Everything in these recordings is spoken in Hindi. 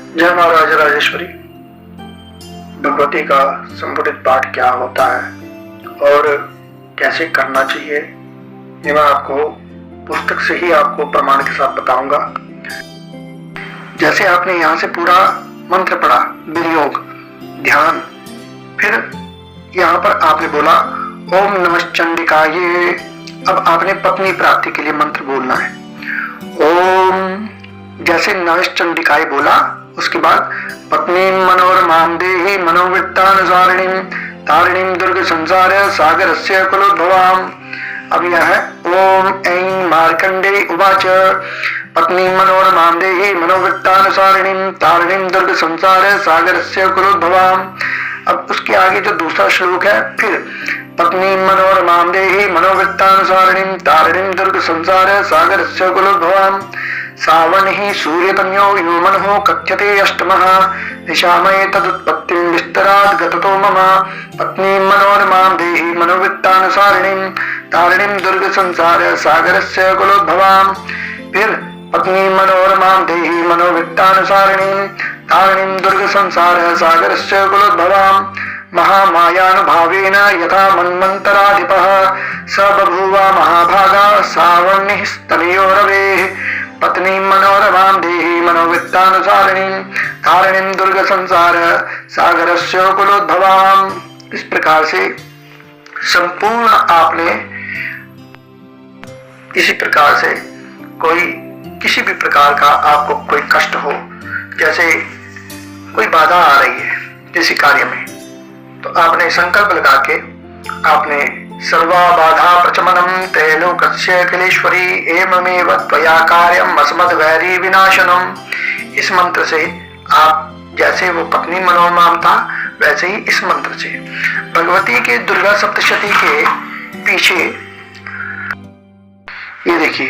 जय महाराज राजेश्वरी। भगवती का संपुटित पाठ क्या होता है और कैसे करना चाहिए, ये मैं आपको पुस्तक से ही आपको प्रमाण के साथ बताऊंगा। जैसे आपने यहाँ से पूरा मंत्र पढ़ा, विनियोग, ध्यान, फिर यहाँ पर आपने बोला ओम नमः चंडिकाये। अब आपने पत्नी प्राप्ति के लिए मंत्र बोलना है। ओम, जैसे नमः चंडिकाये बोला, उसके बाद पत्नी मनोरमां देहि मनोवृत्तानुसारिणीं तारिणीं दुर्ग संसार सागरस्य कुलोद्भवाम्। अब यह है ओम ऐं मार्कंडेय उवाच पत्नी मनोरमां देहि मनोवृत्तानुसारिणीं तारिणीं दुर्ग संसार सागरस्य कुलोद्भवाम्। अब उसके आगे जो दूसरा श्लोक है, फिर पत्नी मनोरमां देहि मनोवृत्तानुसारिणीं तारिणीं दुर्ग संसार सागरस्य कुलोद्भवाम्। सावन ही सूर्यतन्यो यो मनः कथ्यते अष्टमः निशामये तदुत्पत्तिं विस्तरात् गततो मम। पत्नी मनोरमां देहि मनोवृत्तानुसारिणीं तारिणीं दुर्ग संसार सागरस्य कुलोद्भवाम्। फिर पत्नी मनोरमां देहि मनोवृत्तानुसारिणीं तारिणीं दुर्ग संसार सागरस्य कुलोद्भवाम्। महामायानुभावेन यथा मन्वन्तराधिपः स बभूव महाभागा सावर्णिः स्तनयोरवेः। पत्नी मनोरमां देहि मनोवृत्तानुसारिणीं तारिणीं दुर्ग संसार सागरस्य कुलोद्भवाम्। इस प्रकार से संपूर्ण आपने इसी प्रकार से किसी भी प्रकार का आपको कोई कष्ट हो, जैसे कोई बाधा आ रही है किसी कार्य में, तो आपने संकल्प लगा के आपने सर्वा बाधा प्रचमनम त्रैलोक्य अखिलेश्वरी एवमेव त्वया कार्यम अस्मद् वैरी विनाशनम। इस मंत्र से आप, जैसे वो पत्नी मनोरमां था, वैसे ही इस मंत्र से भगवती के दुर्गा सप्तशती के पीछे ये देखिए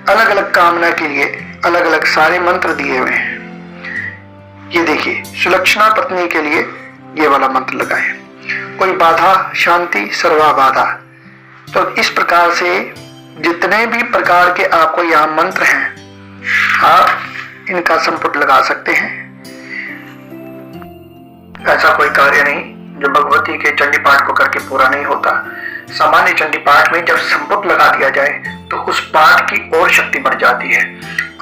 अलग अलग कामना के लिए अलग अलग सारे मंत्र दिए हुए हैं। ये देखिए सुलक्षणा पत्नी के लिए ये वाला मंत्र लगाए, कोई बाधा शांति सर्वा बाधा। तो इस प्रकार से जितने भी प्रकार के आपको यहाँ मंत्र हैं, आप इनका संपुट लगा सकते हैं। ऐसा कोई कार्य नहीं जो भगवती के चंडी पाठ को करके पूरा नहीं होता। सामान्य चंडी पाठ में जब संपुट लगा दिया जाए तो उस पाठ की और शक्ति बढ़ जाती है।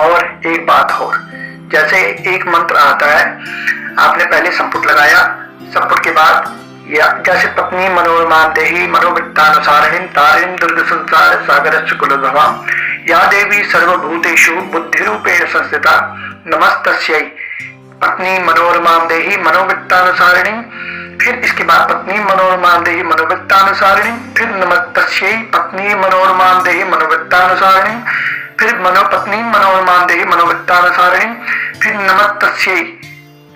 और एक बात और, जैसे एक मंत्र आता है, आपने पहले संपुट लगाया, संपुट के बाद या जैसे पत्नी मनोरमां देहि मनोवृत्तानुसारिणीं तारिणीं दुर्ग संसार सागरस्य कुलोद्भवाम् या देवी सर्वभूतेषु बुद्धिरूपेण संस्थिता नमस्तस्यै पत्नी मनोरमां देहि मनोवृत्तानुसारिणीं। फिर इसके बाद पत्नी मनोरमां देहि मनोवृत्तानुसारिणीं, फिर नमस्तस्यै पत्नी मनोरमां देहि मनोवृत्तानुसारिणीं, फिर पत्नी मनोरमां देहि मनोवृत्तानुसारिणीं, फिर नमस्तस्यै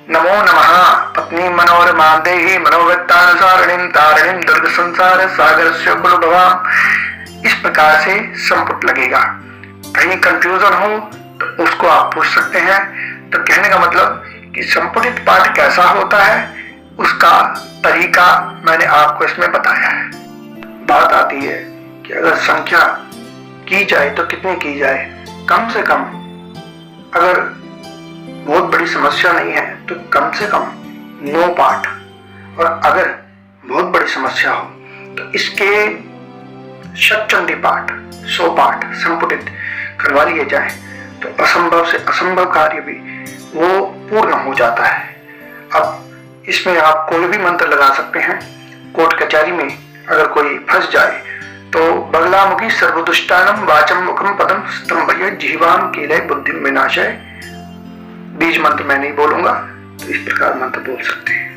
नमो नमः पत्नी मनोरमां देहि मनोवृत्तानुसारिणीं तारिणीं दुर्ग संसार सागरस्य कुलोद्भवाम्। इस प्रकार से संपुट लगेगा। कहीं कंफ्यूजन हो तो उसको आप पूछ सकते हैं। तो कहने का मतलब कि संपुटित पाठ कैसा होता है, उसका तरीका मैंने आपको इसमें बताया है। बात आती है कि अगर संख्या की जाए तो कितनी की जाए। कम से कम, अगर बहुत बड़ी समस्या नहीं है तो कम से कम 9 पाठ, और अगर बहुत बड़ी समस्या हो तो इसके शतचंडी पाठ 100 पाठ संपुटित करवा लिए जाए तो असंभव से असंभव कार्य भी वो पूर्ण हो जाता है। अब इसमें आप कोई भी मंत्र लगा सकते हैं। कोर्ट कचहरी में अगर कोई फंस जाए तो बगलामुखी सर्वदुष्टानम वाचम मुखम पदम स्तंभय जीवाम कीलय बुद्धि विनाशय, बीज मंत्र मैं नहीं बोलूंगा, तो इस प्रकार मंत्र बोल सकते हैं।